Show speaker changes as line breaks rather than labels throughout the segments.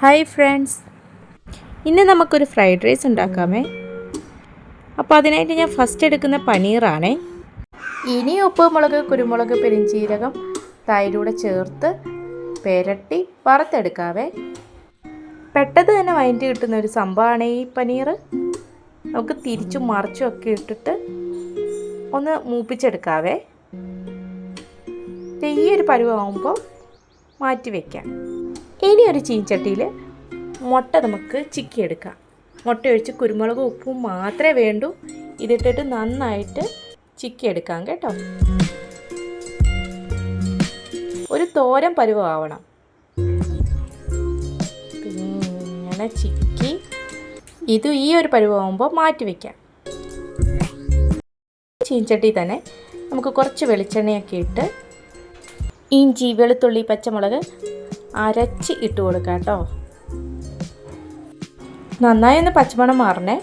Hi friends, ഇന്ന് നമുക്കൊരു fried rice ഉണ്ടാക്കാമേ. അപ്പോൾ അതിനായിട്ട് ഞാൻ ഫസ്റ്റ് എടുക്കുന്ന പനീറാണേ. ഇനി ഉപ്പ്, മുളക്, കുരുമുളക്, പെരിഞ്ചീരകം, തൈരൂടെ ചേർത്ത് പെരട്ടി വറുത്തെടുക്കാവേ. പെട്ടെന്ന് തന്നെ വഴറ്റി കിട്ടുന്ന ഒരു സംഭവമാണ് ഈ പനീർ. നമുക്ക് തിരിച്ചും മറിച്ചും ഒക്കെ ഇട്ടിട്ട് ഒന്ന് മൂപ്പിച്ചെടുക്കാവേ. ഈ ഒരു പരുവാകുമ്പോൾ മാറ്റി വയ്ക്കാം. ഇനി ഒരു ചീനച്ചട്ടിയിൽ മുട്ട നമുക്ക് ചിക്കിയെടുക്കാം. മുട്ട ഒഴിച്ച് കുരുമുളകും ഉപ്പും മാത്രമേ വേണ്ടൂ. ഇതിട്ടിട്ട് നന്നായിട്ട് ചിക്കിയെടുക്കാം കേട്ടോ. ഒരു തോരൻ പരുവമാവണം. ഇങ്ങനെ ചിക്കി ഇത് ഈ ഒരു പരുവമാകുമ്പോൾ മാറ്റി വയ്ക്കാം. ചീനച്ചട്ടി തന്നെ നമുക്ക് കുറച്ച് വെളിച്ചെണ്ണയൊക്കെ ഇട്ട് ഇഞ്ചി, വെളുത്തുള്ളി, പച്ചമുളക് അരച്ച് ഇട്ട് കൊടുക്കാം കേട്ടോ. നന്നായി ഒന്ന് പച്ചമണം മാറണേ.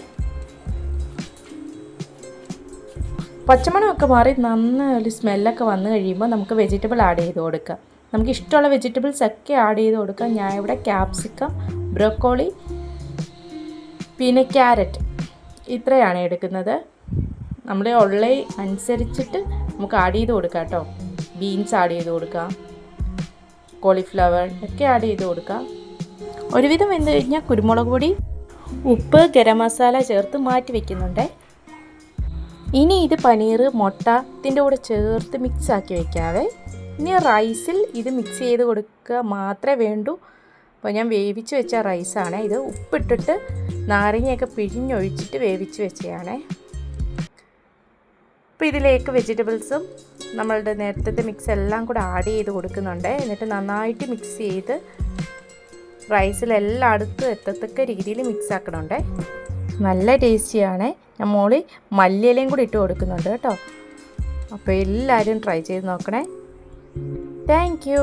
പച്ചമണമൊക്കെ മാറി നന്നൊരു സ്മെല്ലൊക്കെ വന്നു കഴിയുമ്പോൾ നമുക്ക് വെജിറ്റബിൾ ആഡ് ചെയ്ത് കൊടുക്കാം. നമുക്ക് ഇഷ്ടമുള്ള വെജിറ്റബിൾസ് ഒക്കെ ആഡ് ചെയ്ത് കൊടുക്കാം. ഞാൻ ഇവിടെ ക്യാപ്സിക്കം, ബ്രോക്കോളി, പിന്നെ ക്യാരറ്റ് ഇത്രയാണ് എടുക്കുന്നത്. നമ്മുടെ ഉള്ള അനുസരിച്ചിട്ട് നമുക്ക് ആഡ് ചെയ്ത് കൊടുക്കാം കേട്ടോ. ബീൻസ് ആഡ് ചെയ്ത് കൊടുക്കാം, കോളിഫ്ലവർ ഒക്കെ ആഡ് ചെയ്ത് കൊടുക്കാം. ഒരുവിധം വെന്ത് കഴിഞ്ഞാൽ കുരുമുളക് പൊടി, ഉപ്പ്, ഗരം മസാല ചേർത്ത് മാറ്റി വയ്ക്കുന്നുണ്ട്. ഇനി ഇത് പനീർ മുട്ടത്തിൻ്റെ കൂടെ ചേർത്ത് മിക്സ് ആക്കി വയ്ക്കാവേ. ഇനി റൈസിൽ ഇത് മിക്സ് ചെയ്ത് കൊടുക്കുക മാത്രമേ വേണ്ടൂ. അപ്പോൾ ഞാൻ വേവിച്ച് വെച്ച റൈസാണ് ഇത്. ഉപ്പിട്ടിട്ട് നാരങ്ങയൊക്കെ പിഴിഞ്ഞൊഴിച്ചിട്ട് വേവിച്ച് വെച്ചതാണേ. അപ്പോൾ ഇതിലേക്ക് വെജിറ്റബിൾസും നമ്മളുടെ നേരത്തെ മിക്സ് എല്ലാം കൂടെ ആഡ് ചെയ്ത് കൊടുക്കുന്നുണ്ട്. എന്നിട്ട് നന്നായിട്ട് മിക്സ് ചെയ്ത് റൈസിലെല്ലാം അടുത്ത് എത്തത്തക്ക രീതിയിൽ മിക്സ് ആക്കണുണ്ട്. നല്ല ടേസ്റ്റിയാണ്. ഞാൻ മോളിൽ മല്ലിയിലയും കൂടി ഇട്ട് കൊടുക്കുന്നുണ്ട് കേട്ടോ. അപ്പോൾ എല്ലാവരും ട്രൈ ചെയ്ത് നോക്കണേ. Thank you.